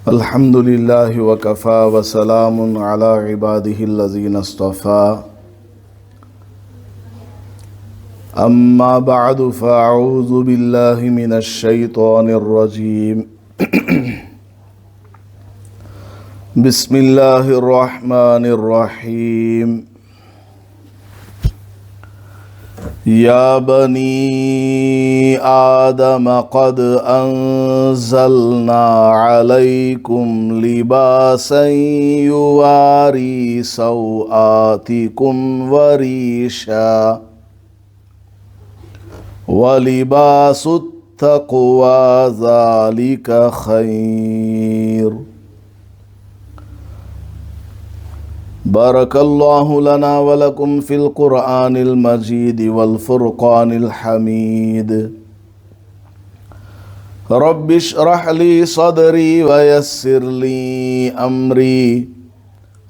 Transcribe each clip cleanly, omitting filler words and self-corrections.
الحمد لله وكفى وسلام على عباده الذين اصطفى أما بعد فأعوذ بالله من الشيطان الرجيم بسم الله الرحمن الرحيم يا بني آدم قد أنزلنا عليكم لباسا يواري سوآتكم وريشا ولباس التقوى ذلك خير بارك الله لنا ولكم في القرآن المجيد والفرقان الحميد رب اشرح لي صدري ويسر لي أمري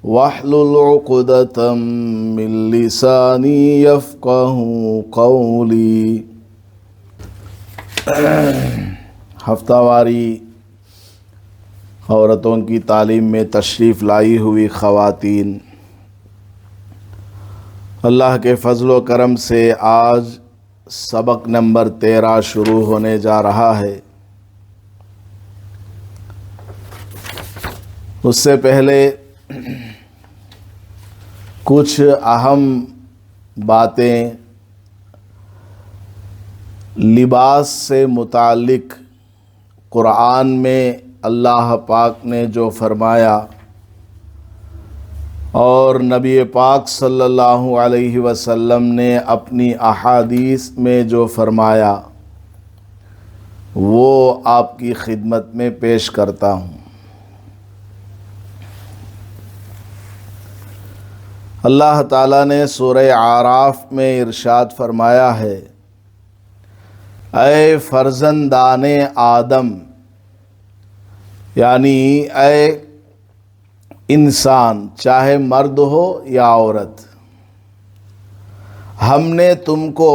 واحلل عقدة من لساني يفقه قولي ہفتہ واری عورتوں کی تعلیم میں تشریف لائی ہوئی خواتین، اللہ کے فضل و کرم سے آج سبق نمبر 13 شروع ہونے جا رہا ہے۔ اس سے پہلے کچھ اہم باتیں لباس سے متعلق قرآن میں اللہ پاک نے جو فرمایا اور نبی پاک صلی اللہ علیہ وسلم نے اپنی احادیث میں جو فرمایا وہ آپ کی خدمت میں پیش کرتا ہوں۔ اللہ تعالیٰ نے سورہ اعراف میں ارشاد فرمایا ہے، اے فرزندان آدم، یعنی اے انسان، چاہے مرد ہو یا عورت، ہم نے تم کو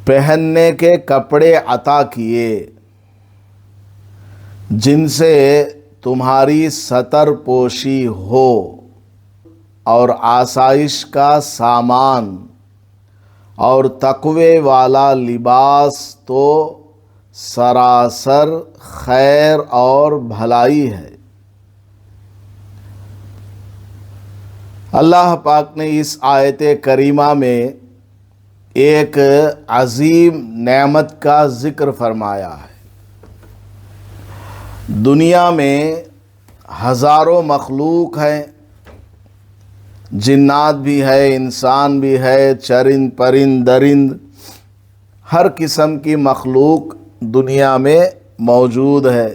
پہننے کے کپڑے عطا کیے جن سے تمہاری ستر پوشی ہو، اور آسائش کا سامان اور تقوی والا لباس تو سراسر خیر اور بھلائی ہے۔ اللہ پاک نے اس آیت کریمہ میں ایک عظیم نعمت کا ذکر فرمایا ہے۔ دنیا میں ہزاروں مخلوق ہیں، جنات بھی ہے، انسان بھی ہے، چرند پرند درند، ہر قسم کی مخلوق دنیا میں موجود ہے۔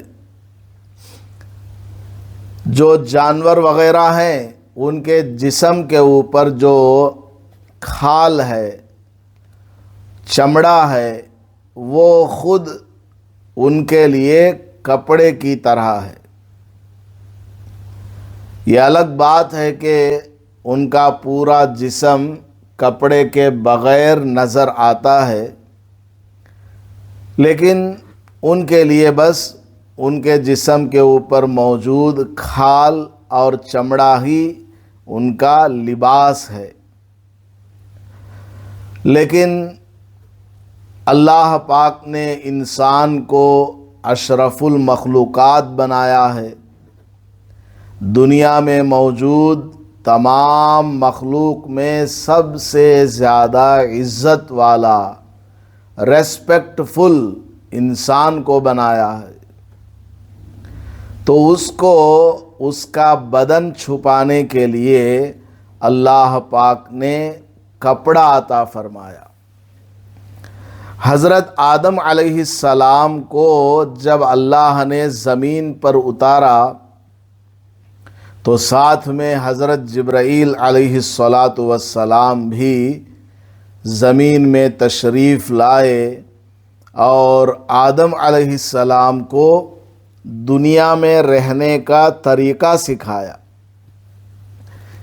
جو جانور وغیرہ ہیں ان کے جسم کے اوپر جو کھال ہے، چمڑا ہے، وہ خود ان کے لیے کپڑے کی طرح ہے۔ یہ الگ بات ہے کہ ان کا پورا جسم کپڑے کے بغیر نظر آتا ہے، لیکن ان کے لیے بس ان کے جسم کے اوپر موجود کھال اور چمڑا ہی ان کا لباس ہے۔ لیکن اللہ پاک نے انسان کو اشرف المخلوقات بنایا ہے۔ دنیا میں موجود تمام مخلوق میں سب سے زیادہ عزت والا، ریسپیکٹ فل انسان کو بنایا ہے، تو اس کو اس کا بدن چھپانے کے لیے اللہ پاک نے کپڑا عطا فرمایا۔ حضرت آدم علیہ السلام کو جب اللہ نے زمین پر اتارا تو ساتھ میں حضرت جبرائیل علیہ السلام بھی زمین میں تشریف لائے اور آدم علیہ السلام کو دنیا میں رہنے کا طریقہ سکھایا،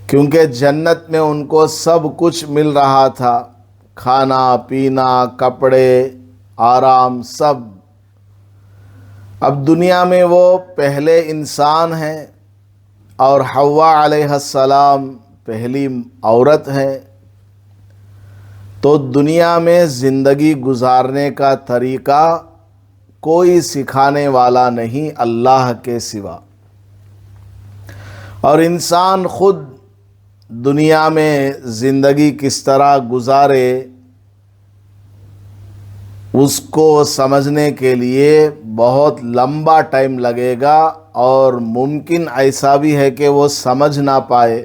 کیونکہ جنت میں ان کو سب کچھ مل رہا تھا، کھانا پینا، کپڑے، آرام، سب۔ اب دنیا میں وہ پہلے انسان ہیں اور حوا علیہ السلام پہلی عورت ہے، تو دنیا میں زندگی گزارنے کا طریقہ کوئی سکھانے والا نہیں اللہ کے سوا، اور انسان خود دنیا میں زندگی کس طرح گزارے اس کو سمجھنے کے لیے بہت لمبا ٹائم لگے گا، اور ممکن ایسا بھی ہے کہ وہ سمجھ نہ پائے۔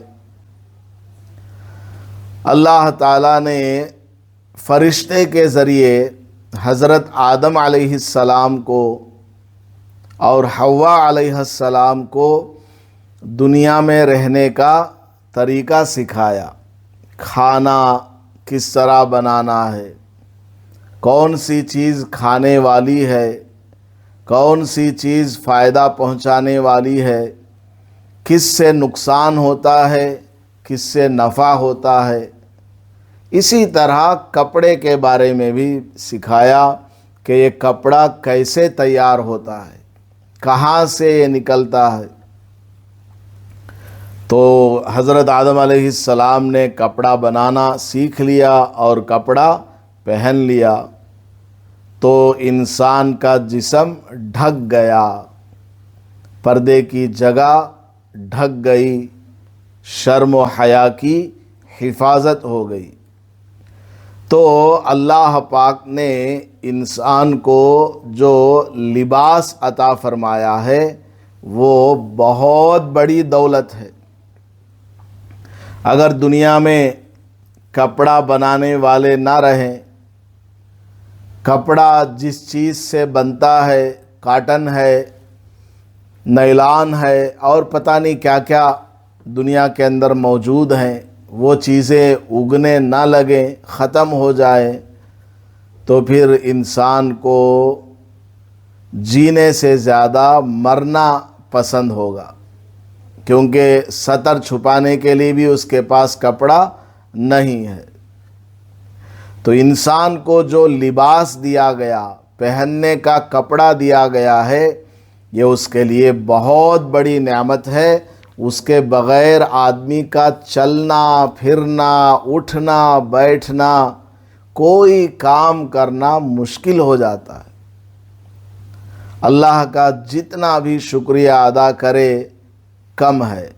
اللہ تعالیٰ نے فرشتے کے ذریعے حضرت آدم علیہ السلام کو اور حوا علیہ السلام کو دنیا میں رہنے کا طریقہ سکھایا، کھانا کس طرح بنانا ہے، کون سی چیز کھانے والی ہے، کون سی چیز فائدہ پہنچانے والی ہے، کس سے نقصان ہوتا ہے، کس سے نفع ہوتا ہے۔ اسی طرح کپڑے کے بارے میں بھی سکھایا کہ یہ کپڑا کیسے تیار ہوتا ہے، کہاں سے یہ نکلتا ہے۔ تو حضرت آدم علیہ السلام نے کپڑا بنانا سیکھ لیا اور کپڑا پہن لیا، تو انسان کا جسم ڈھک گیا، پردے کی جگہ ڈھک گئی، شرم و حیا کی حفاظت ہو گئی۔ تو اللہ پاک نے انسان کو جو لباس عطا فرمایا ہے وہ بہت بڑی دولت ہے۔ اگر دنیا میں کپڑا بنانے والے نہ رہیں، کپڑا جس چیز سے بنتا ہے، کاٹن ہے، نیلان ہے اور پتہ نہیں کیا کیا دنیا کے اندر موجود ہیں، وہ چیزیں اگنے نہ لگیں، ختم ہو جائیں، تو پھر انسان کو جینے سے زیادہ مرنا پسند ہوگا، کیونکہ ستر چھپانے کے لیے بھی اس کے پاس کپڑا نہیں ہے۔ تو انسان کو جو لباس دیا گیا، پہننے کا کپڑا دیا گیا ہے، یہ اس کے لیے بہت بڑی نعمت ہے۔ اس کے بغیر آدمی کا چلنا پھرنا، اٹھنا بیٹھنا، کوئی کام کرنا مشکل ہو جاتا ہے۔ اللہ کا جتنا بھی شکریہ ادا کرے کم ہے،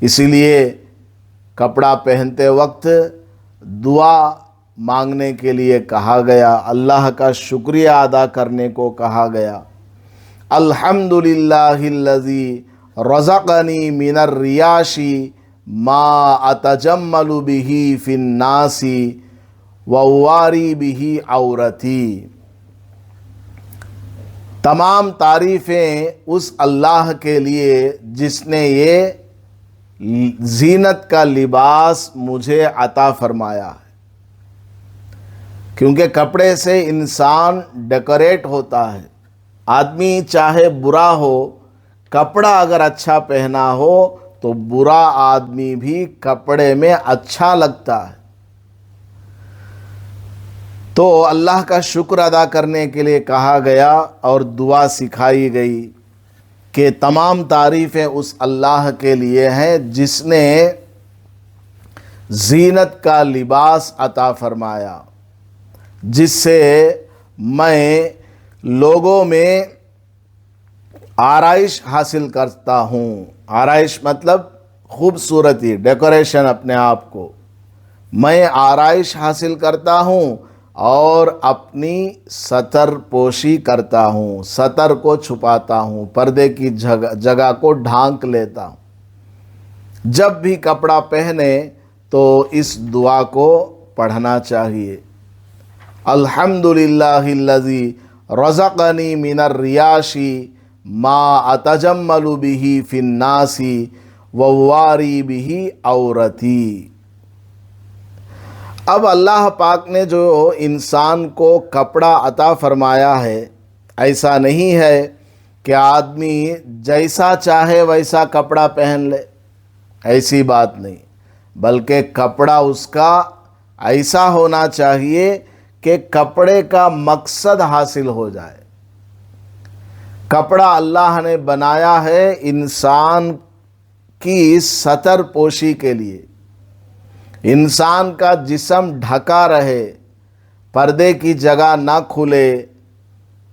اسی لیے کپڑا پہنتے وقت دعا مانگنے کے لیے کہا گیا، اللہ کا شکریہ ادا کرنے کو کہا گیا۔ الحمدللہ الذی رزقنی من الریاش ما اتجمل بہ فی الناس وواری بہ عورتی۔ تمام تعریفیں اس اللہ کے لیے جس نے یہ زینت کا لباس مجھے عطا فرمایا ہے، کیونکہ کپڑے سے انسان ڈیکوریٹ ہوتا ہے۔ آدمی چاہے برا ہو، کپڑا اگر اچھا پہنا ہو تو برا آدمی بھی کپڑے میں اچھا لگتا ہے۔ تو اللہ کا شکر ادا کرنے کے لیے کہا گیا اور دعا سکھائی گئی کہ تمام تعریفیں اس اللہ کے لیے ہیں جس نے زینت کا لباس عطا فرمایا، جس سے میں لوگوں میں آرائش حاصل کرتا ہوں۔ آرائش مطلب خوبصورتی، ڈیکوریشن، اپنے آپ کو میں آرائش حاصل کرتا ہوں اور اپنی ستر پوشی کرتا ہوں، ستر کو چھپاتا ہوں، پردے کی جگہ کو ڈھانک لیتا ہوں۔ جب بھی کپڑا پہنے تو اس دعا کو پڑھنا چاہیے، الحمدللہ الذی رزقنی من الریاش ما اتجمل بہ فی الناس وواری بہ عورتی۔ اب اللہ پاک نے جو انسان کو کپڑا عطا فرمایا ہے، ایسا نہیں ہے کہ آدمی جیسا چاہے ویسا کپڑا پہن لے، ایسی بات نہیں، بلکہ کپڑا اس کا ایسا ہونا چاہیے کہ کپڑے کا مقصد حاصل ہو جائے۔ کپڑا اللہ نے بنایا ہے انسان کی ستر پوشی کے لیے، انسان کا جسم ڈھکا رہے، پردے کی جگہ نہ کھلے،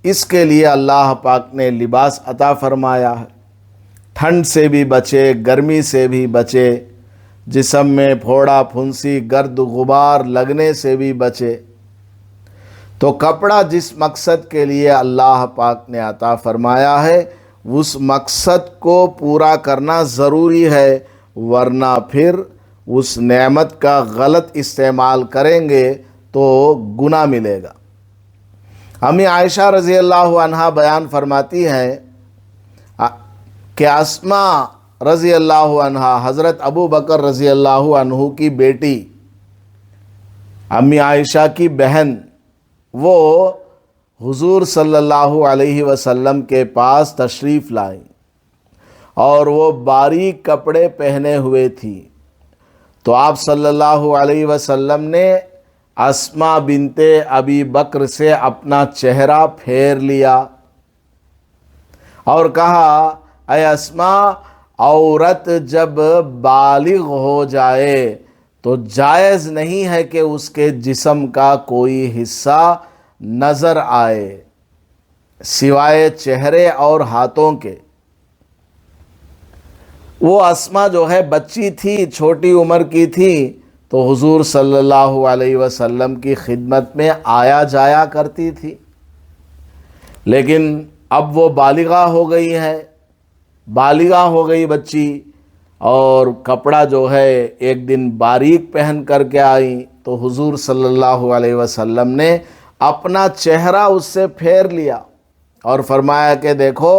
اس کے لیے اللہ پاک نے لباس عطا فرمایا ہے۔ ٹھنڈ سے بھی بچے، گرمی سے بھی بچے، جسم میں پھوڑا پھنسی گرد غبار لگنے سے بھی بچے۔ تو کپڑا جس مقصد کے لیے اللہ پاک نے عطا فرمایا ہے اس مقصد کو پورا کرنا ضروری ہے، ورنہ پھر اس نعمت کا غلط استعمال کریں گے تو گناہ ملے گا۔ امی عائشہ رضی اللہ عنہا بیان فرماتی ہے کہ اسماء رضی اللہ عنہا حضرت ابو بکر رضی اللہ عنہ کی بیٹی، امی عائشہ کی بہن، وہ حضور صلی اللہ علیہ وسلم کے پاس تشریف لائیں اور وہ باریک کپڑے پہنے ہوئے تھی، تو آپ صلی اللہ علیہ وسلم نے اسماء بنت ابی بکر سے اپنا چہرہ پھیر لیا اور کہا، اے اسماء، عورت جب بالغ ہو جائے تو جائز نہیں ہے کہ اس کے جسم کا کوئی حصہ نظر آئے سوائے چہرے اور ہاتھوں کے۔ وہ اسماء جو ہے بچی تھی، چھوٹی عمر کی تھی، تو حضور صلی اللہ علیہ وسلم کی خدمت میں آیا جایا کرتی تھی، لیکن اب وہ بالغہ ہو گئی ہے، بالغہ ہو گئی بچی، اور کپڑا جو ہے ایک دن باریک پہن کر کے آئی تو حضور صلی اللہ علیہ وسلم نے اپنا چہرہ اس سے پھیر لیا اور فرمایا کہ دیکھو،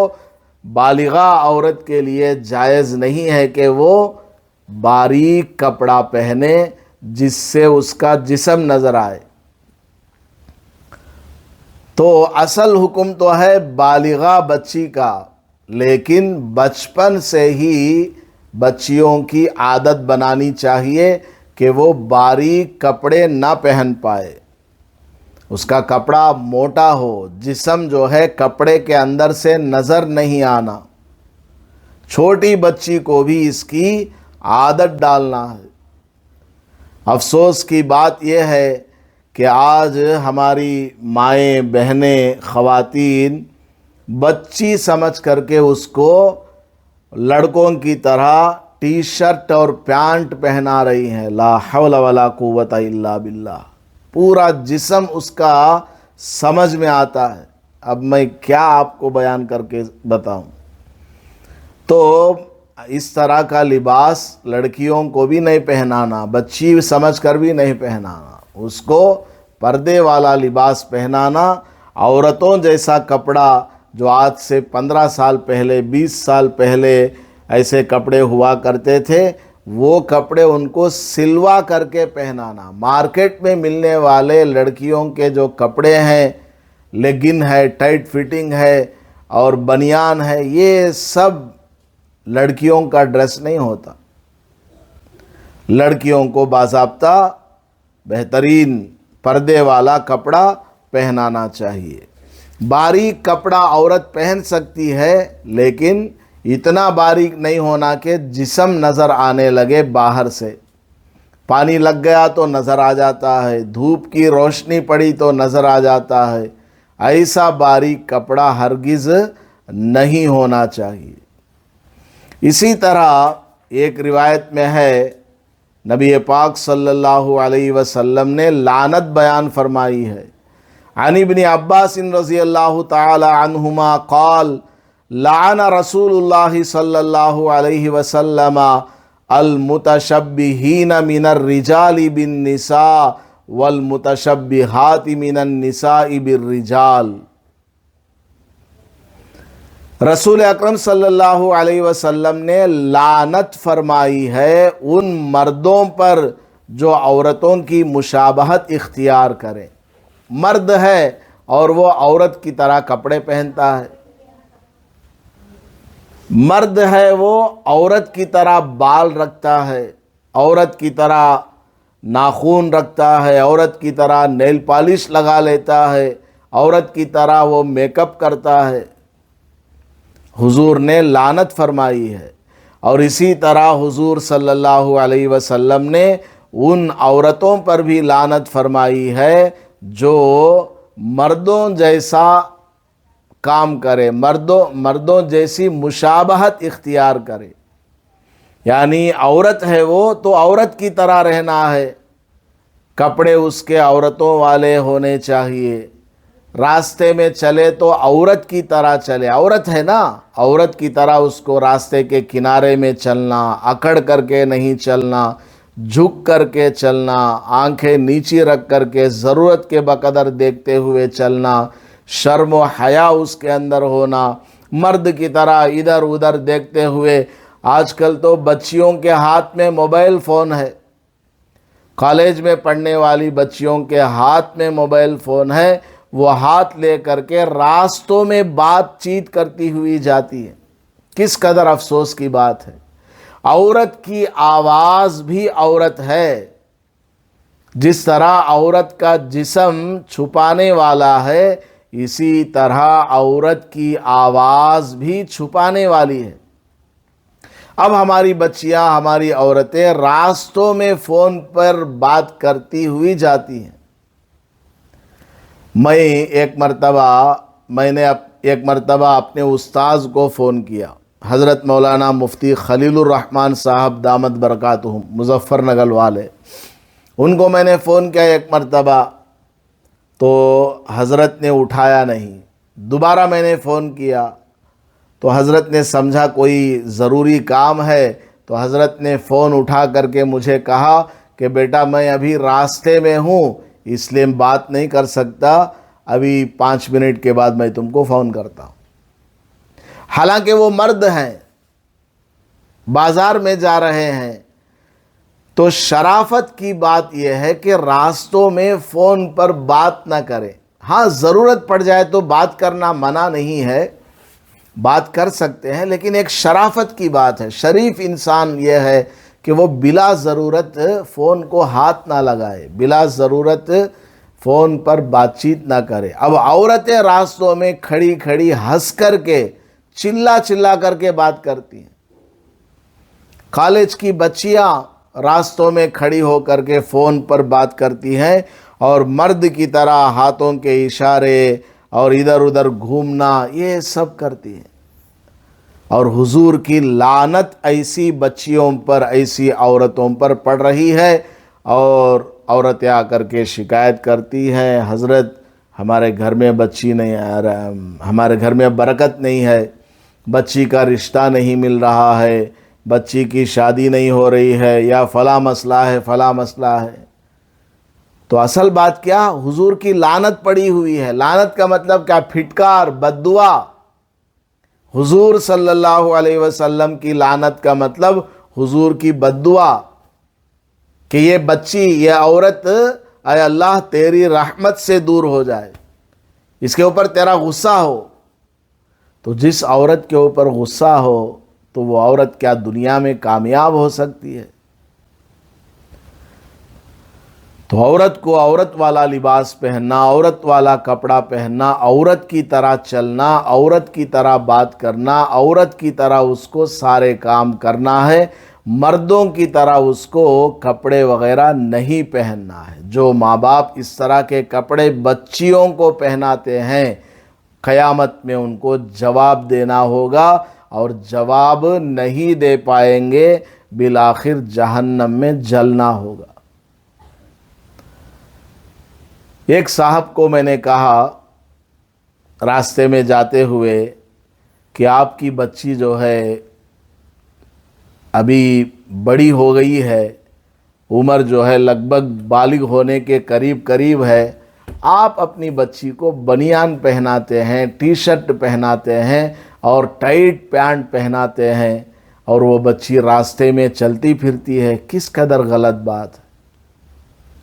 بالغہ عورت کے لیے جائز نہیں ہے کہ وہ باریک کپڑا پہنے جس سے اس کا جسم نظر آئے۔ تو اصل حکم تو ہے بالغہ بچی کا، لیکن بچپن سے ہی بچیوں کی عادت بنانی چاہیے کہ وہ باریک کپڑے نہ پہن پائے، اس کا کپڑا موٹا ہو، جسم جو ہے کپڑے کے اندر سے نظر نہیں آنا۔ چھوٹی بچی کو بھی اس کی عادت ڈالنا ہے۔ افسوس کی بات یہ ہے کہ آج ہماری مائیں، بہنیں، خواتین بچی سمجھ کر کے اس کو لڑکوں کی طرح ٹی شرٹ اور پینٹ پہنا رہی ہیں، لا حول ولا قوت الا باللہ، پورا جسم اس کا سمجھ میں آتا ہے۔ اب میں کیا آپ کو بیان کر کے بتاؤں؟ تو اس طرح کا لباس لڑکیوں کو بھی نہیں پہنانا، بچی سمجھ کر بھی نہیں پہنانا، اس کو پردے والا لباس پہنانا۔ عورتوں جیسا کپڑا جو آج سے 15 سال پہلے، 20 سال پہلے ایسے کپڑے ہوا کرتے تھے، وہ کپڑے ان کو سلوا کر کے پہنانا۔ مارکیٹ میں ملنے والے لڑکیوں کے جو کپڑے ہیں، لیگن ہے، ٹائٹ فٹنگ ہے اور بنیان ہے، یہ سب لڑکیوں کا ڈریس نہیں ہوتا۔ لڑکیوں کو باضابطہ بہترین پردے والا کپڑا پہنانا چاہیے۔ باریک کپڑا عورت پہن سکتی ہے، لیکن اتنا باریک نہیں ہونا کہ جسم نظر آنے لگے باہر سے۔ پانی لگ گیا تو نظر آ جاتا ہے، دھوپ کی روشنی پڑی تو نظر آ جاتا ہے، ایسا باریک کپڑا ہرگز نہیں ہونا چاہیے۔ اسی طرح ایک روایت میں ہے، نبی پاک صلی اللہ علیہ وسلم نے لعنت بیان فرمائی ہے۔ عن ابن عباس رضی اللہ تعالی عنہما قال لعن رسول اللہ صلی اللہ علیہ وسلم المتشبہین من الرجال بالنساء والمتشبہات من النساء بالرجال۔ رسول اکرم صلی اللہ علیہ وسلم نے لعنت فرمائی ہے ان مردوں پر جو عورتوں کی مشابہت اختیار کریں۔ مرد ہے اور وہ عورت کی طرح کپڑے پہنتا ہے، مرد ہے وہ عورت کی طرح بال رکھتا ہے، عورت کی طرح ناخن رکھتا ہے، عورت کی طرح نیل پالش لگا لیتا ہے، عورت کی طرح وہ میک اپ کرتا ہے۔ حضور نے لعنت فرمائی ہے۔ اور اسی طرح حضور صلی اللہ علیہ وسلم نے ان عورتوں پر بھی لعنت فرمائی ہے جو مردوں جیسا کام کرے، مردوں جیسی مشابہت اختیار کرے، یعنی عورت ہے وہ تو عورت کی طرح رہنا ہے، کپڑے اس کے عورتوں والے ہونے چاہیے، راستے میں چلے تو عورت کی طرح چلے، عورت ہے نا، عورت کی طرح اس کو راستے کے کنارے میں چلنا، اکڑ کر کے نہیں چلنا، جھک کر کے چلنا، آنکھیں نیچی رکھ کر کے ضرورت کے بقدر دیکھتے ہوئے چلنا، شرم و حیا اس کے اندر ہونا، مرد کی طرح ادھر ادھر دیکھتے ہوئے۔ آج کل تو بچیوں کے ہاتھ میں موبائل فون ہے، کالج میں پڑھنے والی بچیوں کے ہاتھ میں موبائل فون ہے، وہ ہاتھ لے کر کے راستوں میں بات چیت کرتی ہوئی جاتی ہے۔ کس قدر افسوس کی بات ہے۔ عورت کی آواز بھی عورت ہے، جس طرح عورت کا جسم چھپانے والا ہے، اسی طرح عورت کی آواز بھی چھپانے والی ہے۔ اب ہماری بچیاں، ہماری عورتیں راستوں میں فون پر بات کرتی ہوئی جاتی ہیں۔ میں نے ایک مرتبہ اپنے استاذ کو فون کیا، حضرت مولانا مفتی خلیل الرحمن صاحب دامت برکاتہم مظفر نگر والے، ان کو میں نے فون کیا ایک مرتبہ تو حضرت نے اٹھایا نہیں، دوبارہ میں نے فون کیا تو حضرت نے سمجھا کوئی ضروری کام ہے، تو حضرت نے فون اٹھا کر کے مجھے کہا کہ بیٹا میں ابھی راستے میں ہوں اس لیے بات نہیں کر سکتا، ابھی 5 منٹ کے بعد میں تم کو فون کرتا ہوں۔ حالانکہ وہ مرد ہیں، بازار میں جا رہے ہیں، تو شرافت کی بات یہ ہے کہ راستوں میں فون پر بات نہ کریں۔ ہاں ضرورت پڑ جائے تو بات کرنا منع نہیں ہے، بات کر سکتے ہیں، لیکن ایک شرافت کی بات ہے۔ شریف انسان یہ ہے کہ وہ بلا ضرورت فون کو ہاتھ نہ لگائے، بلا ضرورت فون پر بات چیت نہ کرے۔ اب عورتیں راستوں میں کھڑی کھڑی ہنس کر کے چلا کر کے بات کرتی ہیں، کالج کی بچیاں راستوں میں کھڑی ہو کر کے فون پر بات کرتی ہیں اور مرد کی طرح ہاتھوں کے اشارے اور ادھر ادھر گھومنا یہ سب کرتی ہیں۔ اور حضور کی لعنت ایسی بچیوں پر، ایسی عورتوں پر پڑ رہی ہے، اور عورتیں آ کر کے شکایت کرتی ہیں، حضرت ہمارے گھر میں بچی نہیں آ رہا، ہمارے گھر میں برکت نہیں ہے، بچی کا رشتہ نہیں مل رہا ہے، بچی کی شادی نہیں ہو رہی ہے، یا فلاں مسئلہ ہے، فلاں مسئلہ ہے۔ تو اصل بات کیا؟ حضور کی لعنت پڑی ہوئی ہے۔ لعنت کا مطلب کیا؟ پھٹکار، بد دعا۔ حضور صلی اللہ علیہ وسلم کی لعنت کا مطلب حضور کی بد دعا، کہ یہ بچی، یہ عورت اے اللہ تیری رحمت سے دور ہو جائے، اس کے اوپر تیرا غصہ ہو۔ تو جس عورت کے اوپر غصہ ہو تو وہ عورت کیا دنیا میں کامیاب ہو سکتی ہے؟ تو عورت کو عورت والا لباس پہننا، عورت والا کپڑا پہننا، عورت کی طرح چلنا، عورت کی طرح بات کرنا، عورت کی طرح اس کو سارے کام کرنا ہے، مردوں کی طرح اس کو کپڑے وغیرہ نہیں پہننا ہے۔ جو ماں باپ اس طرح کے کپڑے بچیوں کو پہناتے ہیں، قیامت میں ان کو جواب دینا ہوگا، اور جواب نہیں دے پائیں گے، بالآخر جہنم میں جلنا ہوگا۔ ایک صاحب کو میں نے کہا راستے میں جاتے ہوئے کہ آپ کی بچی جو ہے ابھی بڑی ہو گئی ہے، عمر جو ہے لگ بھگ بالغ ہونے کے قریب ہے، آپ اپنی بچی کو بنیان پہناتے ہیں، ٹی شرٹ پہناتے ہیں اور ٹائٹ پینٹ پہناتے ہیں، اور وہ بچی راستے میں چلتی پھرتی ہے، کس قدر غلط بات ہے۔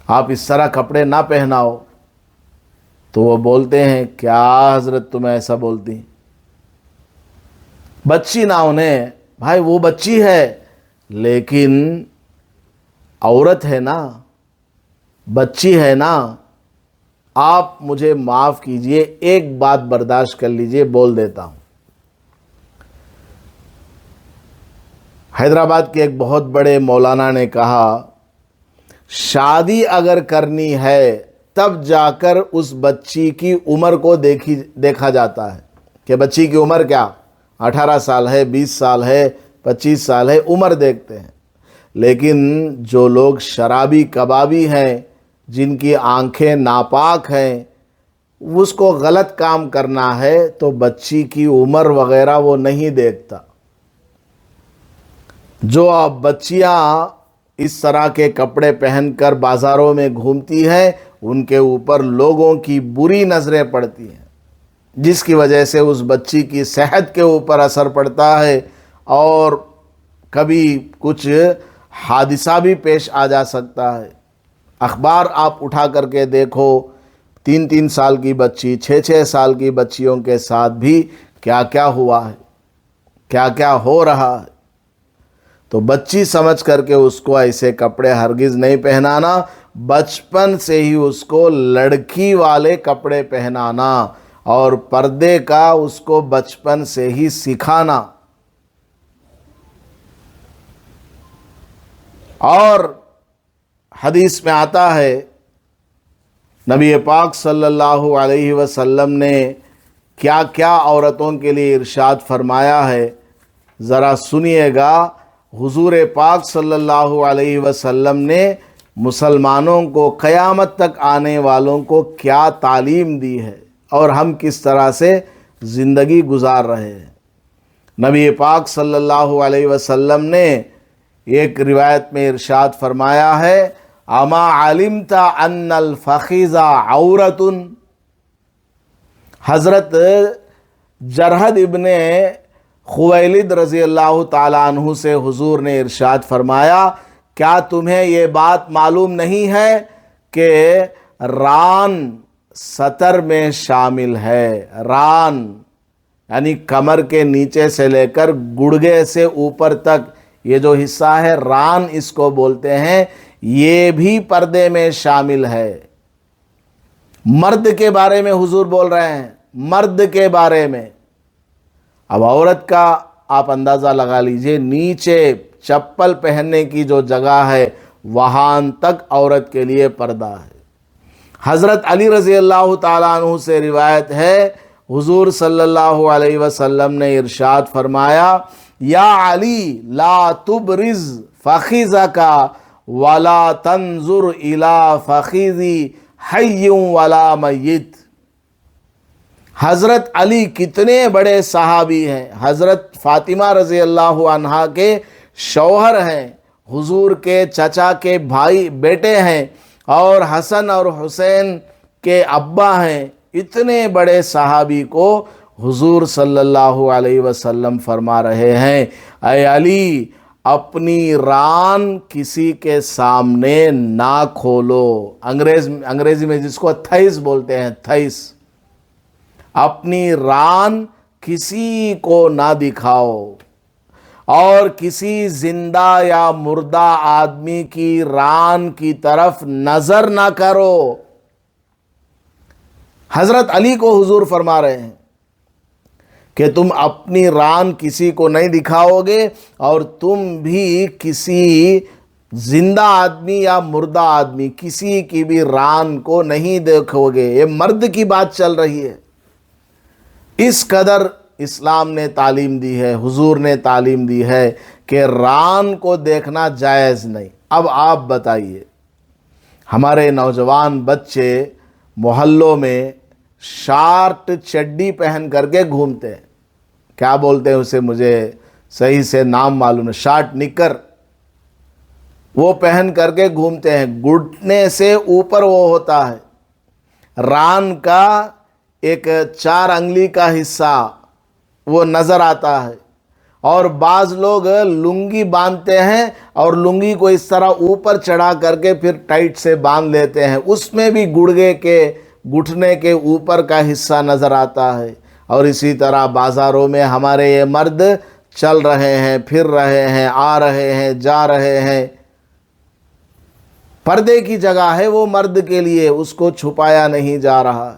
آپ اس طرح کپڑے نہ پہناؤ۔ تو وہ بولتے ہیں کیا حضرت تم ایسا بولتی؟ بچی نہ انہیں، بھائی وہ بچی ہے لیکن عورت ہے نا، بچی ہے نا۔ آپ مجھے معاف کیجئے، ایک بات برداشت کر لیجئے، بول دیتا ہوں۔ حیدرآباد کے ایک بہت بڑے مولانا نے کہا شادی اگر کرنی ہے تب جا کر اس بچی کی عمر کو دیکھا جاتا ہے کہ بچی کی عمر کیا 18 سال ہے، 20 سال ہے، 25 سال ہے، عمر دیکھتے ہیں۔ لیکن جو لوگ شرابی کبابی ہیں، جن کی آنکھیں ناپاک ہیں، اس کو غلط کام کرنا ہے تو بچی کی عمر وغیرہ وہ نہیں دیکھتا۔ جو اب بچیاں اس طرح کے کپڑے پہن کر بازاروں میں گھومتی ہیں، ان کے اوپر لوگوں کی بری نظریں پڑتی ہیں، جس کی وجہ سے اس بچی کی صحت کے اوپر اثر پڑتا ہے اور کبھی کچھ حادثہ بھی پیش آ جا سکتا ہے۔ اخبار آپ اٹھا کر کے دیکھو، 3 سال کی بچی، 6 سال کی بچیوں کے ساتھ بھی کیا کیا ہوا ہے، کیا کیا ہو رہا ہے۔ تو بچی سمجھ کر کے اس کو ایسے کپڑے ہرگز نہیں پہنانا، بچپن سے ہی اس کو لڑکی والے کپڑے پہنانا اور پردے کا اس کو بچپن سے ہی سکھانا۔ اور حدیث میں آتا ہے نبی پاک صلی اللہ علیہ وسلم نے کیا کیا عورتوں کے لیے ارشاد فرمایا ہے، ذرا سنیے گا۔ حضور پاک صلی اللہ علیہ وسلم نے مسلمانوں کو، قیامت تک آنے والوں کو کیا تعلیم دی ہے اور ہم کس طرح سے زندگی گزار رہے ہیں۔ نبی پاک صلی اللہ علیہ وسلم نے ایک روایت میں ارشاد فرمایا ہے، اما علمت ان الفخذ عورت۔ حضرت جرحد ابن خویلد رضی اللہ تعالیٰ عنہ سے حضور نے ارشاد فرمایا، کیا تمہیں یہ بات معلوم نہیں ہے کہ ران سطر میں شامل ہے؟ ران یعنی کمر کے نیچے سے لے کر گڑگے سے اوپر تک یہ جو حصہ ہے، ران اس کو بولتے ہیں، یہ بھی پردے میں شامل ہے۔ مرد کے بارے میں حضور بول رہے ہیں، مرد کے بارے میں۔ اب عورت کا آپ اندازہ لگا لیجئے، نیچے چپل پہننے کی جو جگہ ہے وہاں تک عورت کے لیے پردہ ہے۔ حضرت علی رضی اللہ تعالیٰ عنہ سے روایت ہے، حضور صلی اللہ علیہ وسلم نے ارشاد فرمایا، یا علی لا تبرز فخذک ولا تنظر الی فخذی حی ولا میت۔ حضرت علی کتنے بڑے صحابی ہیں، حضرت فاطمہ رضی اللہ عنہا کے شوہر ہیں، حضور کے چچا کے بھائی بیٹے ہیں اور حسن اور حسین کے ابا ہیں۔ اتنے بڑے صحابی کو حضور صلی اللہ علیہ وسلم فرما رہے ہیں، اے علی اپنی ران کسی کے سامنے نہ کھولو۔ انگریزی میں جس کو تھائس بولتے ہیں، تھائس، اپنی ران کسی کو نہ دکھاؤ اور کسی زندہ یا مردہ آدمی کی ران کی طرف نظر نہ کرو۔ حضرت علی کو حضور فرما رہے ہیں کہ تم اپنی ران کسی کو نہیں دکھاؤ گے اور تم بھی کسی زندہ آدمی یا مردہ آدمی کسی کی بھی ران کو نہیں دیکھو گے۔ یہ مرد کی بات چل رہی ہے۔ اس قدر اسلام نے تعلیم دی ہے، حضور نے تعلیم دی ہے کہ ران کو دیکھنا جائز نہیں۔ اب آپ بتائیے، ہمارے نوجوان بچے محلوں میں شارٹ چڈی پہن کر کے گھومتے ہیں، کیا بولتے ہیں اسے، مجھے صحیح سے نام معلوم ہے، شارٹ نکر، وہ پہن کر کے گھومتے ہیں، گھٹنے سے اوپر وہ ہوتا ہے، ران کا ایک 4 انگلی کا حصہ وہ نظر آتا ہے، اور بعض لوگ لنگی باندھتے ہیں اور لنگی کو اس طرح اوپر چڑھا کر کے پھر ٹائٹ سے باندھ لیتے ہیں، اس میں بھی گڑگے کے گھٹنے کے اوپر کا حصہ نظر آتا ہے۔ اور اسی طرح بازاروں میں ہمارے یہ مرد چل رہے ہیں، پھر رہے ہیں، آ رہے ہیں، جا رہے ہیں۔ پردے کی جگہ ہے وہ مرد کے لیے، اس کو چھپایا نہیں جا رہا۔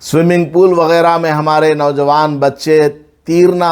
سوئمنگ پول وغیرہ میں ہمارے نوجوان بچے تیرنا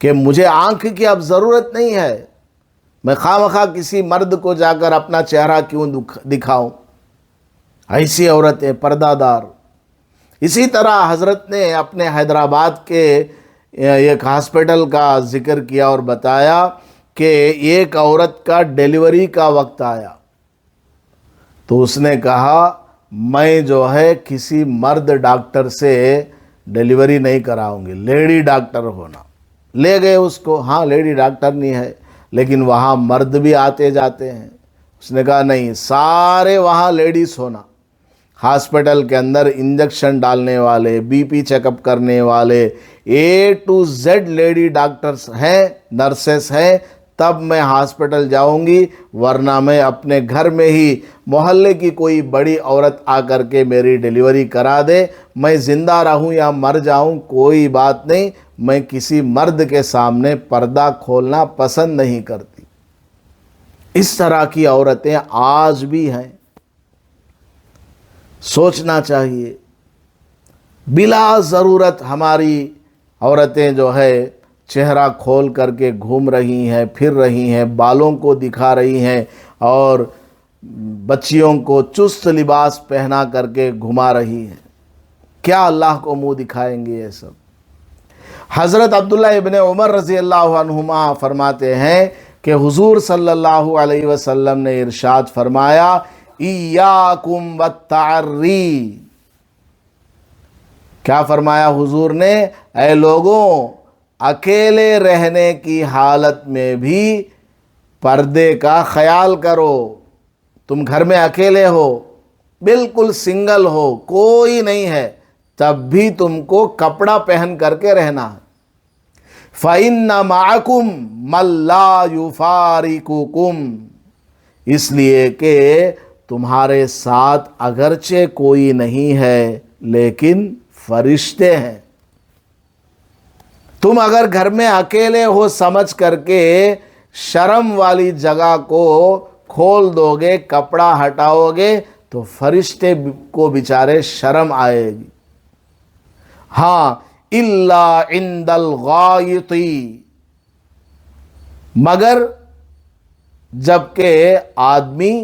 کہ مجھے آنکھ کی اب ضرورت نہیں ہے، میں خواہ کسی مرد کو جا کر اپنا چہرہ کیوں دکھاؤں۔ ایسی عورتیں پردہ دار۔ اسی طرح حضرت نے اپنے حیدرآباد کے ایک ہاسپٹل کا ذکر کیا اور بتایا کہ ایک عورت کا ڈیلیوری کا وقت آیا تو اس نے کہا میں جو ہے کسی مرد ڈاکٹر سے ڈیلیوری نہیں کراؤں گی، لیڈی ڈاکٹر ہونا۔ لے گئے اس کو، ہاں لیڈی ڈاکٹر نہیں ہے لیکن وہاں مرد بھی آتے جاتے ہیں۔ اس نے کہا نہیں، سارے وہاں لیڈیز ہونا۔ ہاسپٹل کے اندر انجیکشن ڈالنے والے، بی پی چیک اپ کرنے والے، اے ٹو زیڈ لیڈی ڈاکٹرز ہیں، نرسز ہیں، تب میں ہاسپٹل جاؤں گی، ورنہ میں اپنے گھر میں ہی محلے کی کوئی بڑی عورت آ کر کے میری ڈیلیوری کرا دے، میں زندہ رہوں یا مر جاؤں کوئی بات نہیں، میں کسی مرد کے سامنے پردہ کھولنا پسند نہیں کرتی۔ اس طرح کی عورتیں آج بھی ہیں، سوچنا چاہیے۔ بلا ضرورت ہماری عورتیں جو ہے چہرہ کھول کر کے گھوم رہی ہیں، پھر رہی ہیں، بالوں کو دکھا رہی ہیں اور بچیوں کو چست لباس پہنا کر کے گھما رہی ہیں۔ کیا اللہ کو منہ دکھائیں گے یہ سب؟ حضرت عبداللہ ابن عمر رضی اللہ عنہما فرماتے ہیں کہ حضور صلی اللہ علیہ وسلم نے ارشاد فرمایا ایاکم والتعری۔ کیا فرمایا حضور نے؟ اے لوگوں، اکیلے رہنے کی حالت میں بھی پردے کا خیال کرو۔ تم گھر میں اکیلے ہو، بالکل سنگل ہو، کوئی نہیں ہے، تب بھی تم کو کپڑا پہن کر کے رہنا ہے۔ فَإِنَّ مَعَكُمْ مَن لَا يُفَارِقُكُمْ، اس لیے کہ تمہارے ساتھ اگرچہ کوئی نہیں ہے لیکن فرشتے ہیں۔ تم اگر گھر میں اکیلے ہو سمجھ کر کے شرم والی جگہ کو کھول دو گے، کپڑا ہٹاؤ گے تو فرشتے کو بیچارے شرم آئے گی۔ ہاں الا عند الغائط، مگر جبکہ آدمی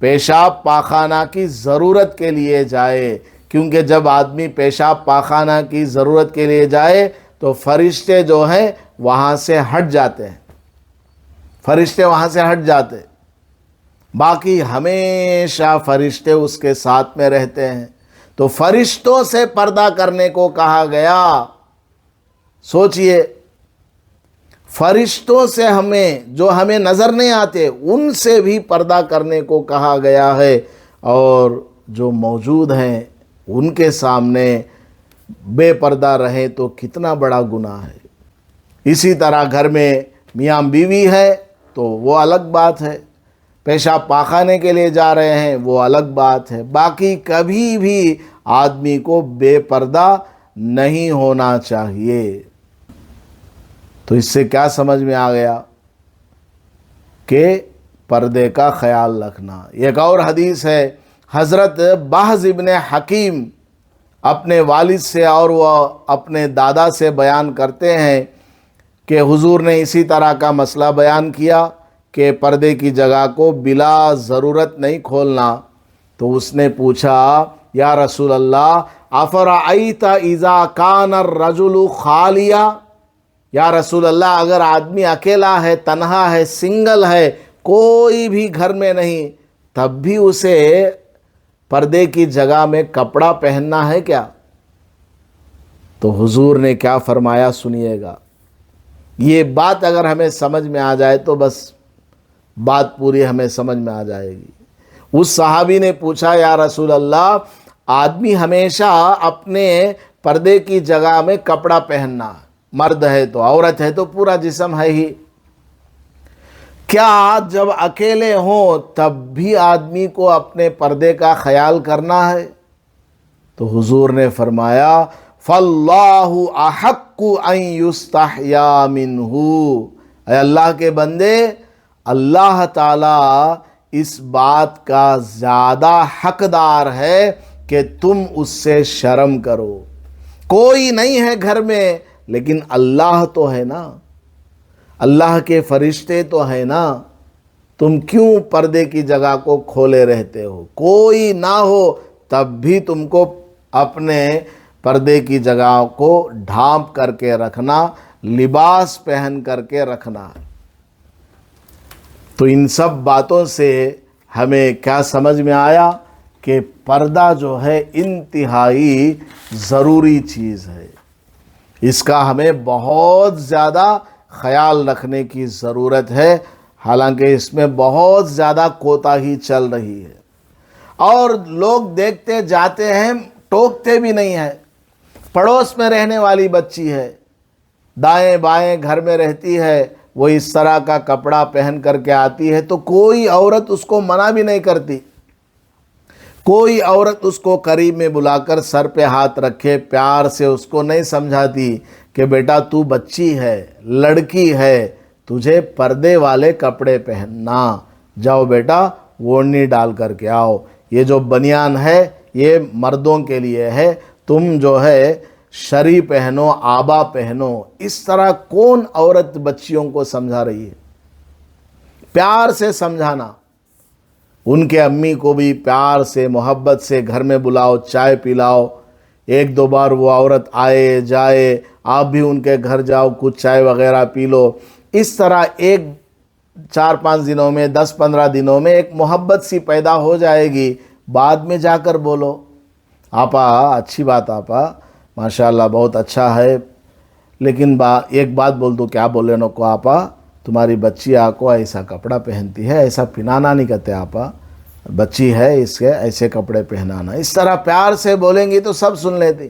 پیشاب پاخانہ کی ضرورت کے لیے جائے، کیونکہ جب آدمی پیشاب پاخانہ کی ضرورت کے لیے جائے تو فرشتے جو ہیں وہاں سے ہٹ جاتے ہیں، فرشتے وہاں سے ہٹ جاتے، باقی ہمیشہ فرشتے اس کے ساتھ میں رہتے ہیں۔ تو فرشتوں سے پردہ کرنے کو کہا گیا۔ سوچئے، فرشتوں سے جو ہمیں نظر نہیں آتے ان سے بھی پردہ کرنے کو کہا گیا ہے، اور جو موجود ہیں ان کے سامنے بے پردہ رہیں تو کتنا بڑا گناہ ہے۔ اسی طرح گھر میں میاں بیوی ہے تو وہ الگ بات ہے، پیشاب پاخانے کے لیے جا رہے ہیں وہ الگ بات ہے، باقی کبھی بھی آدمی کو بے پردہ نہیں ہونا چاہیے۔ تو اس سے کیا سمجھ میں آ گیا کہ پردے کا خیال رکھنا۔ ایک اور حدیث ہے، حضرت بحز ابن حکیم اپنے والد سے اور وہ اپنے دادا سے بیان کرتے ہیں کہ حضور نے اسی طرح کا مسئلہ بیان کیا کہ پردے کی جگہ کو بلا ضرورت نہیں کھولنا۔ تو اس نے پوچھا یا رسول اللہ افرأیت اذا کان الرجل خالیا، یا رسول اللہ اگر آدمی اکیلا ہے، تنہا ہے، سنگل ہے، کوئی بھی گھر میں نہیں، تب بھی اسے پردے کی جگہ میں کپڑا پہننا ہے کیا؟ تو حضور نے کیا فرمایا سنیے گا۔ یہ بات اگر ہمیں سمجھ میں آ جائے تو بس بات پوری ہمیں سمجھ میں آ جائے گی۔ اس صحابی نے پوچھا یا رسول اللہ آدمی ہمیشہ اپنے پردے کی جگہ میں کپڑا پہننا، مرد ہے تو عورت ہے تو پورا جسم ہے ہی، کیا جب اکیلے ہوں تب بھی آدمی کو اپنے پردے کا خیال کرنا ہے؟ تو حضور نے فرمایا فَاللَّهُ أَحَقُّ أَن يُسْتَحْيَا مِنْهُ، اے اللہ کے بندے، اللہ تعالیٰ اس بات کا زیادہ حقدار ہے کہ تم اس سے شرم کرو۔ کوئی نہیں ہے گھر میں لیکن اللہ تو ہے نا، اللہ کے فرشتے تو ہے نا، تم کیوں پردے کی جگہ کو کھولے رہتے ہو؟ کوئی نہ ہو تب بھی تم کو اپنے پردے کی جگہ کو ڈھانپ کر کے رکھنا، لباس پہن کر کے رکھنا۔ تو ان سب باتوں سے ہمیں کیا سمجھ میں آیا کہ پردہ جو ہے انتہائی ضروری چیز ہے، اس کا ہمیں بہت زیادہ خیال رکھنے کی ضرورت ہے، حالانکہ اس میں بہت زیادہ کوتاہی چل رہی ہے، اور لوگ دیکھتے جاتے ہیں، ٹوکتے بھی نہیں ہیں۔ پڑوس میں رہنے والی بچی ہے، دائیں بائیں گھر میں رہتی ہے، وہ اس طرح کا کپڑا پہن کر کے آتی ہے تو کوئی عورت اس کو منع بھی نہیں کرتی، کوئی عورت اس کو قریب میں بلا کر سر پہ ہاتھ رکھے پیار سے اس کو نہیں سمجھاتی کہ بیٹا تو بچی ہے، لڑکی ہے، تجھے پردے والے کپڑے پہننا، جاؤ بیٹا اوڑھنی ڈال کر کے آؤ، یہ جو بنیان ہے یہ مردوں کے لیے ہے، تم جو ہے شری پہنو، آبا پہنو۔ اس طرح کون عورت بچیوں کو سمجھا رہی ہے؟ پیار سے سمجھانا، ان کے امی کو بھی پیار سے محبت سے گھر میں بلاؤ، چائے پلاؤ، ایک دو بار وہ عورت آئے جائے، آپ بھی ان کے گھر جاؤ، کچھ چائے وغیرہ پی لو، اس طرح ایک 4-5 دنوں میں 10-15 دنوں میں ایک محبت سی پیدا ہو جائے گی، بعد میں جا کر بولو آپا اچھی بات، آپا ماشاءاللہ بہت اچھا ہے، لیکن ایک بات بول دو، کیا بولے نو کو آپا، تمہاری بچی کو ایسا کپڑا پہنتی ہے، ایسا پہنانا نہیں کہتے آپا، بچی ہے اس کے ایسے کپڑے پہنانا۔ اس طرح پیار سے بولیں گی تو سب سن لیتی۔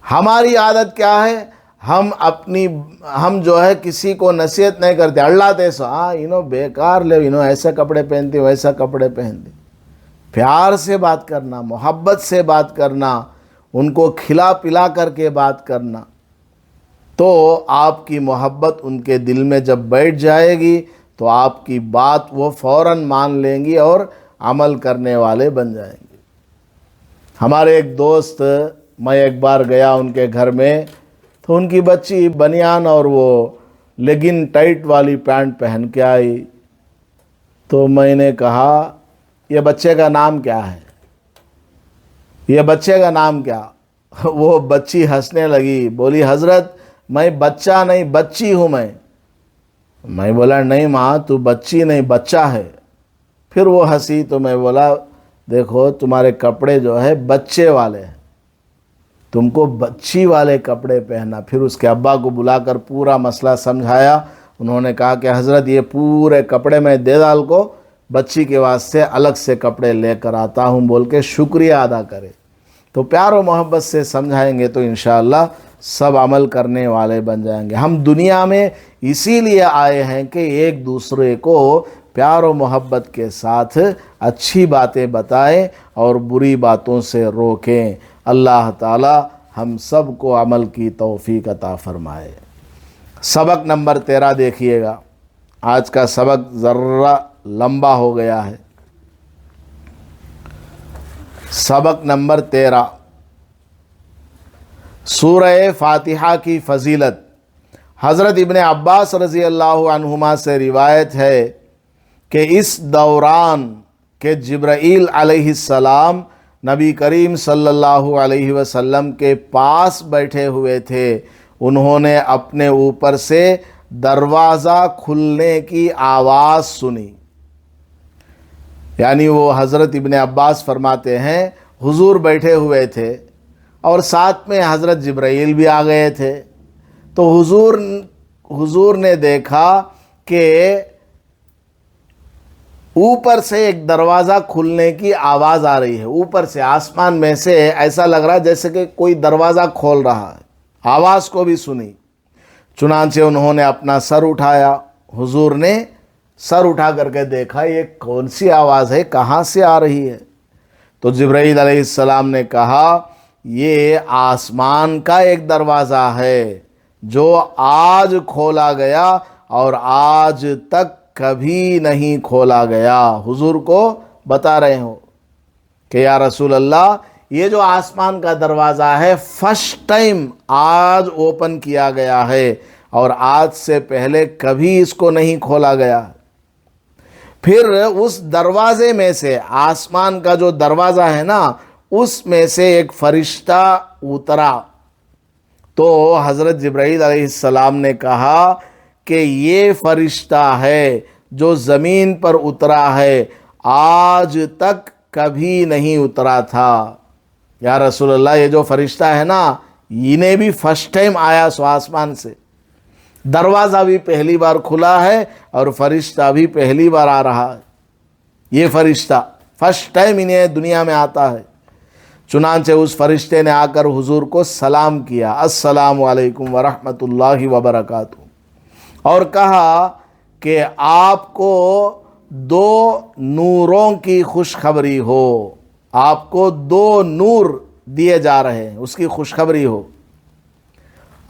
ہماری عادت کیا ہے؟ ہم جو ہے کسی کو نصیحت نہیں کرتے، اللہ تیسو انہوں بیکار لے، انہوں ایسے کپڑے پہنتی، ویسا کپڑے پہنتی۔ پیار سے بات کرنا، محبت سے بات کرنا، ان کو کھلا پلا کر کے بات کرنا، تو آپ کی محبت ان کے دل میں جب بیٹھ جائے گی تو آپ کی بات وہ فوراً مان لیں گی اور عمل کرنے والے بن جائیں گے۔ ہمارے ایک دوست، میں ایک بار گیا ان کے گھر میں، تو ان کی بچی بنیان اور وہ لیگن ٹائٹ والی پینٹ پہن کے آئی، تو میں نے کہا یہ بچے کا نام کیا ہے؟ یہ بچے کا نام کیا؟ وہ بچی ہنسنے لگی، بولی حضرت میں بچہ نہیں بچی ہوں میں بولا نہیں ماں تو بچی نہیں بچہ ہے۔ پھر وہ ہنسی تو میں بولا دیکھو تمہارے کپڑے جو ہے بچے والے ہیں، تم کو بچی والے کپڑے پہنا۔ پھر اس کے ابا کو بلا کر پورا مسئلہ سمجھایا، انہوں نے کہا کہ حضرت یہ پورے کپڑے میں دے ڈال کو، بچی کے واسطے الگ سے کپڑے لے کر آتا ہوں بول کے شکریہ ادا کرے۔ تو پیار و محبت سے سمجھائیں گے تو انشاءاللہ سب عمل کرنے والے بن جائیں گے۔ ہم دنیا میں اسی لیے آئے ہیں کہ ایک دوسرے کو پیار و محبت کے ساتھ اچھی باتیں بتائیں اور بری باتوں سے روکیں۔ اللہ تعالی ہم سب کو عمل کی توفیق عطا فرمائے۔ سبق نمبر 13 دیکھیے گا، آج کا سبق ذرا لمبا ہو گیا ہے۔ سبق نمبر 13، سورہ فاتحہ کی فضیلت۔ حضرت ابن عباس رضی اللہ عنہما سے روایت ہے کہ اس دوران کہ جبرائیل علیہ السلام نبی کریم صلی اللہ علیہ وسلم کے پاس بیٹھے ہوئے تھے، انہوں نے اپنے اوپر سے دروازہ کھلنے کی آواز سنی۔ یعنی وہ حضرت ابن عباس فرماتے ہیں حضور بیٹھے ہوئے تھے اور ساتھ میں حضرت جبرائیل بھی آ گئے تھے، تو حضور نے دیکھا کہ اوپر سے ایک دروازہ کھلنے کی آواز آ رہی ہے، اوپر سے آسمان میں سے ایسا لگ رہا جیسے کہ کوئی دروازہ کھول رہا ہے، آواز کو بھی سنی۔ چنانچہ انہوں نے اپنا سر اٹھایا، حضور نے سر اٹھا کر کے دیکھا یہ کون سی آواز ہے، کہاں سے آ رہی ہے؟ تو جبرائیل علیہ السلام نے کہا یہ آسمان کا ایک دروازہ ہے جو آج کھولا گیا اور آج تک کبھی نہیں کھولا گیا۔ حضور کو بتا رہے ہو کہ یا رسول اللہ یہ جو آسمان کا دروازہ ہے فرسٹ ٹائم آج اوپن کیا گیا ہے، اور آج سے پہلے کبھی اس کو نہیں کھولا گیا۔ پھر اس دروازے میں سے، آسمان کا جو دروازہ ہے نا، اس میں سے ایک فرشتہ اترا۔ تو حضرت جبرائیل علیہ السلام نے کہا کہ یہ فرشتہ ہے جو زمین پر اترا ہے، آج تک کبھی نہیں اترا تھا۔ یا رسول اللہ، یہ جو فرشتہ ہے نا، انہیں بھی فرسٹ ٹائم آیا سو آسمان سے، دروازہ بھی پہلی بار کھلا ہے اور فرشتہ بھی پہلی بار آ رہا ہے۔ یہ فرشتہ فرسٹ ٹائم انہیں دنیا میں آتا ہے۔ چنانچہ اس فرشتے نے آ کر حضور کو سلام کیا، السلام علیکم ورحمۃ اللہ وبرکاتہ، اور کہا کہ آپ کو دو نوروں کی خوشخبری ہو، آپ کو دو نور دیے جا رہے ہیں، اس کی خوشخبری ہو،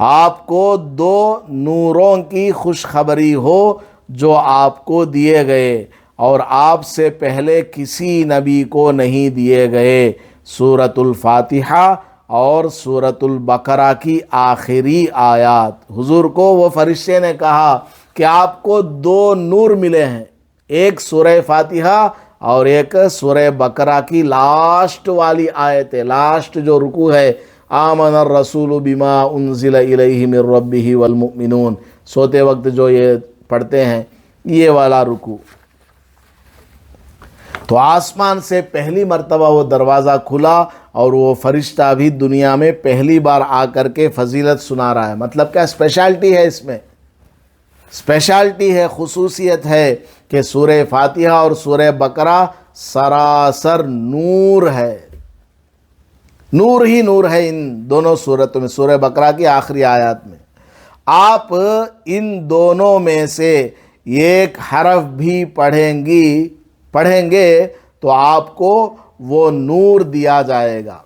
آپ کو دو نوروں کی خوشخبری ہو جو آپ کو دیے گئے اور آپ سے پہلے کسی نبی کو نہیں دیے گئے، سورۃ الفاتحہ اور سورۃ البقرہ کی آخری آیات۔ حضور کو وہ فرشتے نے کہا کہ آپ کو دو نور ملے ہیں، ایک سورہ فاتحہ اور ایک سورہ بقرہ کی لاسٹ والی آیت ہے، لاسٹ جو رکوع ہے، آمن الرسول بما انزل الیہ من ربہ والمؤمنون، سوتے وقت جو یہ پڑھتے ہیں، یہ والا رکوع۔ تو آسمان سے پہلی مرتبہ وہ دروازہ کھلا اور وہ فرشتہ بھی دنیا میں پہلی بار آ کر کے فضیلت سنا رہا ہے۔ مطلب کیا اسپیشلٹی ہے اس میں؟ اسپیشلٹی ہے، خصوصیت ہے کہ سورہ فاتحہ اور سورہ بقرہ سراسر نور ہے، نور ہی نور ہے ان دونوں صورتوں میں، سورہ بقرہ کی آخری آیات میں۔ آپ ان دونوں میں سے ایک حرف بھی پڑھیں گے تو آپ کو وہ نور دیا جائے گا۔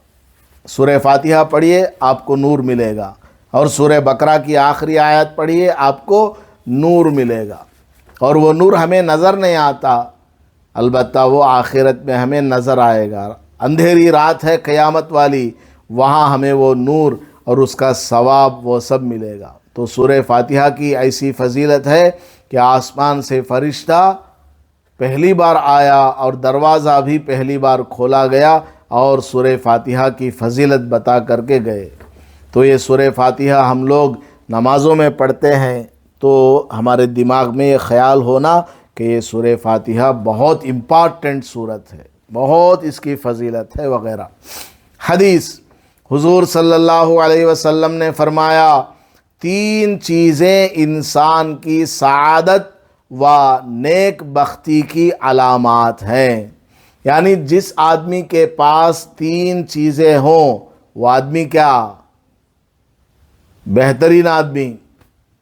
سورہ فاتحہ پڑھیے، آپ کو نور ملے گا، اور سورہ بقرہ کی آخری آیت پڑھیے، آپ کو نور ملے گا۔ اور وہ نور ہمیں نظر نہیں آتا، البتہ وہ آخرت میں ہمیں نظر آئے گا۔ اندھیری رات ہے قیامت والی، وہاں ہمیں وہ نور اور اس کا ثواب وہ سب ملے گا۔ تو سورہ فاتحہ کی ایسی فضیلت ہے کہ آسمان سے فرشتہ پہلی بار آیا اور دروازہ بھی پہلی بار کھولا گیا اور سورہ فاتحہ کی فضیلت بتا کر کے گئے۔ تو یہ سورہ فاتحہ ہم لوگ نمازوں میں پڑھتے ہیں تو ہمارے دماغ میں یہ خیال ہونا کہ یہ سورہ فاتحہ بہت امپارٹنٹ سورت ہے، بہت اس کی فضیلت ہے وغیرہ۔ حدیث، حضور صلی اللہ علیہ وسلم نے فرمایا، تین چیزیں انسان کی سعادت و نیک بختی کی علامات ہیں۔ یعنی جس آدمی کے پاس تین چیزیں ہوں وہ آدمی کیا؟ بہترین آدمی،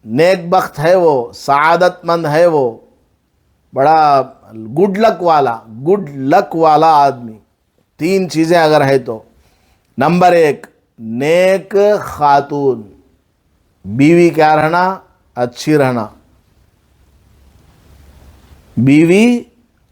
نیک بخت ہے وہ، سعادت مند ہے وہ، بڑا گڈ لک والا آدمی۔ تین چیزیں اگر ہے تو، نمبر ایک، نیک خاتون، بیوی کیا رہنا؟ اچھی رہنا، بیوی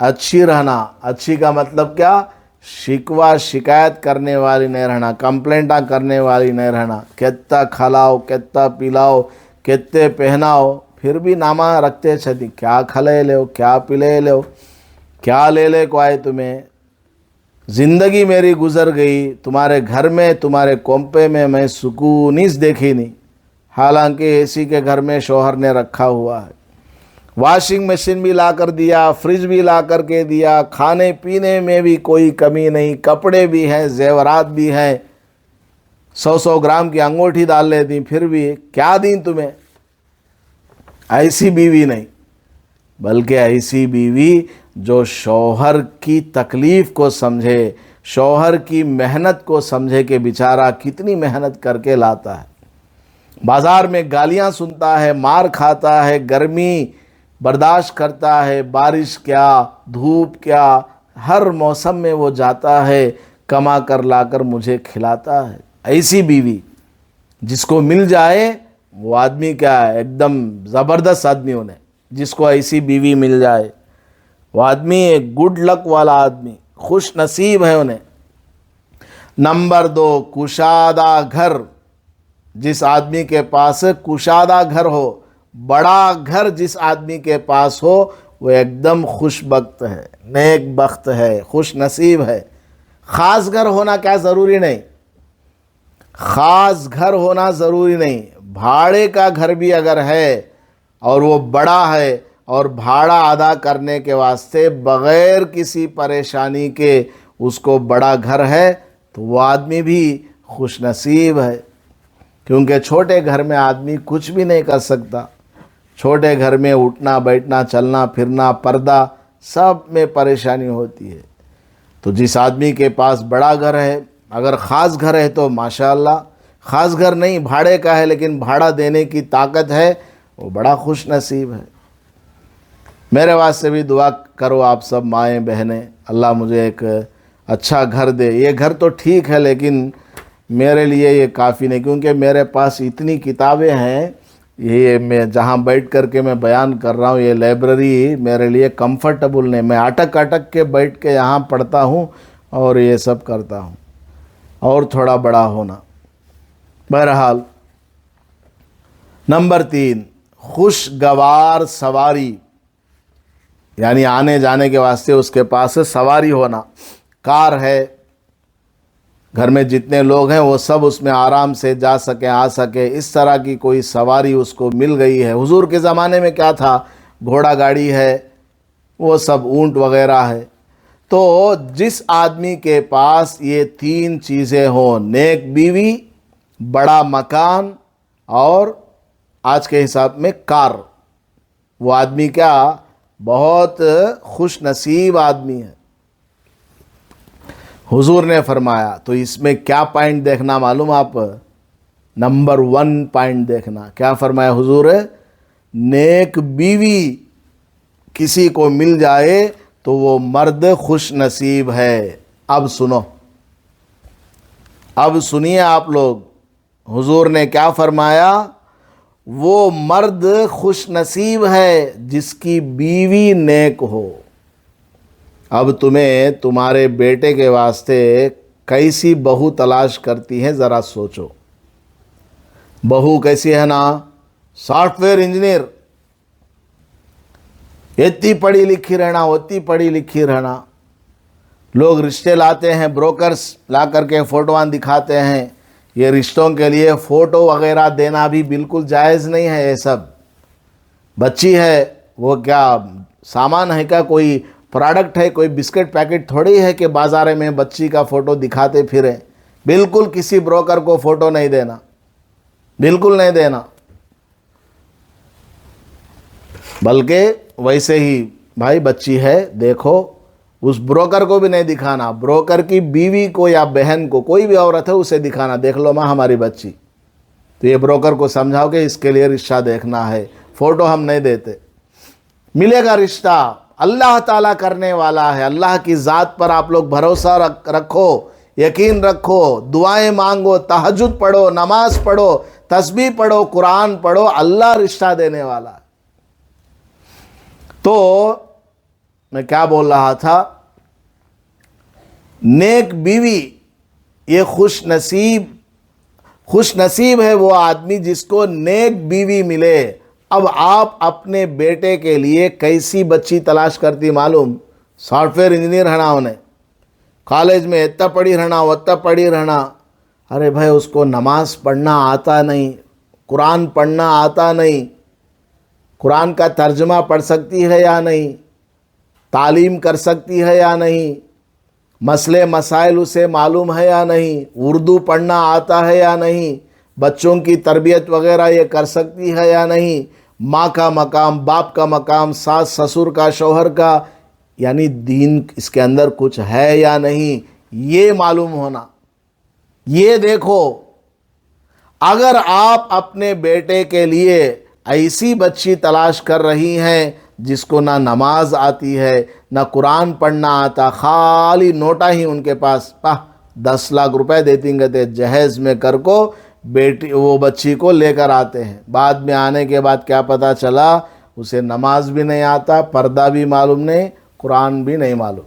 اچھی رہنا۔ اچھی کا مطلب کیا؟ شکوہ شکایت کرنے والی نہیں رہنا، کمپلینٹاں کرنے والی نہیں رہنا۔ کتنا کھلاؤ، کتنا پلاؤ، کتنے پہناؤ، پھر بھی نامہ رکھتے چھتی، کیا کھلے لے ہو، کیا پلے لے ہو، کیا لے لے کو آئے تمہیں، زندگی میری گزر گئی تمہارے گھر میں، تمہارے کنپے میں میں سکونیس دیکھی نہیں، حالانکہ اے سی کے گھر میں شوہر نے رکھا ہوا ہے، واشنگ مشین بھی لا کر دیا، فریج بھی لا کر کے دیا، کھانے پینے میں بھی کوئی کمی نہیں، کپڑے بھی ہیں، زیورات بھی ہیں، 100 گرام کی انگوٹھی ڈال لیتی، پھر بھی کیا دیں تمہیں؟ ایسی بیوی نہیں، بلکہ ایسی بیوی جو شوہر کی تکلیف کو سمجھے، شوہر کی محنت کو سمجھے کہ بیچارہ کتنی محنت کر کے لاتا ہے، بازار میں گالیاں سنتا ہے، مار کھاتا ہے، گرمی برداشت کرتا ہے، بارش کیا، دھوپ کیا، ہر موسم میں وہ جاتا ہے، کما کر لا کر مجھے کھلاتا ہے۔ ایسی بیوی جس کو مل جائے وہ آدمی کیا ہے، ایک دم زبردست آدمی انہیں، جس کو ایسی بیوی مل جائے وہ آدمی ایک گڈ لک والا آدمی، خوش نصیب ہے انہیں۔ نمبر 2 کشادہ گھر، جس آدمی کے پاس کشادہ گھر ہو، بڑا گھر جس آدمی کے پاس ہو، وہ ایک دم خوش بخت ہے، نیک بخت ہے، خوش نصیب ہے۔ خاص گھر ہونا کیا ضروری نہیں، خاص گھر ہونا ضروری نہیں، بھاڑے کا گھر بھی اگر ہے اور وہ بڑا ہے اور بھاڑا ادا کرنے کے واسطے بغیر کسی پریشانی کے اس کو بڑا گھر ہے، تو وہ آدمی بھی خوش نصیب ہے، کیونکہ چھوٹے گھر میں آدمی کچھ بھی نہیں کر سکتا۔ چھوٹے گھر میں اٹھنا بیٹھنا چلنا پھرنا پردہ سب میں پریشانی ہوتی ہے۔ تو جس آدمی کے پاس بڑا گھر ہے، اگر خاص گھر ہے تو ماشاءاللہ، خاص گھر نہیں بھاڑے کا ہے لیکن بھاڑا دینے کی طاقت ہے، وہ بڑا خوش نصیب ہے۔ میرے واسطے بھی دعا کرو آپ سب مائیں بہنیں، اللہ مجھے ایک اچھا گھر دے۔ یہ گھر تو ٹھیک ہے لیکن میرے لیے یہ کافی نہیں، کیونکہ میرے پاس اتنی کتابیں ہیں، یہ میں جہاں بیٹھ کر کے میں بیان کر رہا ہوں، یہ لائبریری میرے لیے کمفرٹیبل نہیں، میں اٹک اٹک کے بیٹھ کے یہاں پڑھتا ہوں اور یہ سب کرتا ہوں، اور تھوڑا بڑا ہونا۔ بہرحال نمبر 3 خوشگوار سواری، یعنی آنے جانے کے واسطے اس کے پاس سواری ہونا، کار ہے، گھر میں جتنے لوگ ہیں وہ سب اس میں آرام سے جا سکیں آ سکیں، اس طرح کی کوئی سواری اس کو مل گئی ہے۔ حضور کے زمانے میں کیا تھا، گھوڑا گاڑی ہے، وہ سب اونٹ وغیرہ ہے۔ تو جس آدمی کے پاس یہ 3 چیزیں ہوں، نیک بیوی، بڑا مکان اور آج کے حساب میں کار، وہ آدمی کیا بہت خوش نصیب آدمی ہے۔ حضور نے فرمایا، تو اس میں کیا پوائنٹ دیکھنا معلوم آپ، نمبر 1 پوائنٹ دیکھنا، کیا فرمایا حضور، نیک بیوی کسی کو مل جائے تو وہ مرد خوش نصیب ہے۔ اب سنو، اب سنیے آپ لوگ، حضور نے کیا فرمایا، وہ مرد خوش نصیب ہے جس کی بیوی نیک ہو۔ اب تمہیں تمہارے بیٹے کے واسطے کیسی بہو تلاش کرتی ہے ذرا سوچو۔ بہو کیسی ہے نا، سافٹ ویئر انجینئر، اتنی پڑھی لکھی رہنا اتنی پڑھی لکھی رہنا۔ لوگ رشتے لاتے ہیں، بروکرز لا کر کے فوٹوان دکھاتے ہیں، یہ رشتوں کے لیے فوٹو وغیرہ دینا بھی بالکل جائز نہیں ہے۔ یہ سب بچی ہے، وہ کیا سامان ہے، کیا کوئی پروڈکٹ ہے، کوئی بسکٹ پیکٹ تھوڑی ہے کہ بازار میں بچی کا فوٹو دکھاتے پھریں۔ بالکل کسی بروکر کو فوٹو نہیں دینا، بالکل نہیں دینا، بلکہ ویسے ہی بھائی بچی ہے دیکھو، اس بروکر کو بھی نہیں دکھانا، بروکر کی بیوی کو یا بہن کو، کوئی بھی عورت ہے اسے دکھانا، دیکھ لو ماں ہماری بچی، تو یہ بروکر کو سمجھاؤ کہ اس کے لیے رشتہ دیکھنا ہے، فوٹو ہم نہیں دیتے۔ ملے گا رشتہ، اللہ تعالیٰ کرنے والا ہے، اللہ کی ذات پر آپ لوگ بھروسہ رکھو، یقین رکھو، دعائیں مانگو، تہجد پڑھو، نماز پڑھو، تسبیح پڑھو، قرآن پڑھو، اللہ رشتہ دینے والا ہے۔ تو میں کیا بول رہا تھا، نیک بیوی، یہ خوش نصیب ہے وہ آدمی جس کو نیک بیوی ملے۔ اب آپ اپنے بیٹے کے لیے کیسی بچی تلاش کرتی معلوم، سافٹ ویئر انجینئر رہنا، انہیں کالج میں اتنا پڑھی رہنا اتنا پڑھی رہنا، ارے بھائی اس کو نماز پڑھنا آتا نہیں، قرآن پڑھنا آتا نہیں، قرآن کا ترجمہ پڑھ سکتی ہے یا نہیں، تعلیم کر سکتی ہے یا نہیں، مسئلے مسائل اسے معلوم ہے یا نہیں، اردو پڑھنا آتا ہے یا نہیں، بچوں کی تربیت وغیرہ یہ کر سکتی ہے یا نہیں، ماں کا مقام، باپ کا مقام، ساس سسر کا، شوہر کا، یعنی دین اس کے اندر کچھ ہے یا نہیں، یہ معلوم ہونا۔ یہ دیکھو، اگر آپ اپنے بیٹے کے لیے ایسی بچی تلاش کر رہی ہیں جس کو نہ نماز آتی ہے نہ قرآن پڑھنا آتا، خالی نوٹا ہی ان کے پاس 10 لاکھ روپے دیتی گے جہیز میں کر کو بیٹی وہ بچی کو لے کر آتے ہیں، بعد میں آنے کے بعد کیا پتہ چلا اسے نماز بھی نہیں آتا، پردہ بھی معلوم نہیں، قرآن بھی نہیں معلوم۔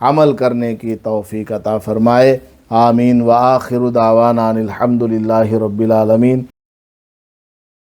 عمل کرنے کی توفیق عطا فرمائے۔ آمین۔ وآخر دعوانا ان الحمد للہ رب العالمین۔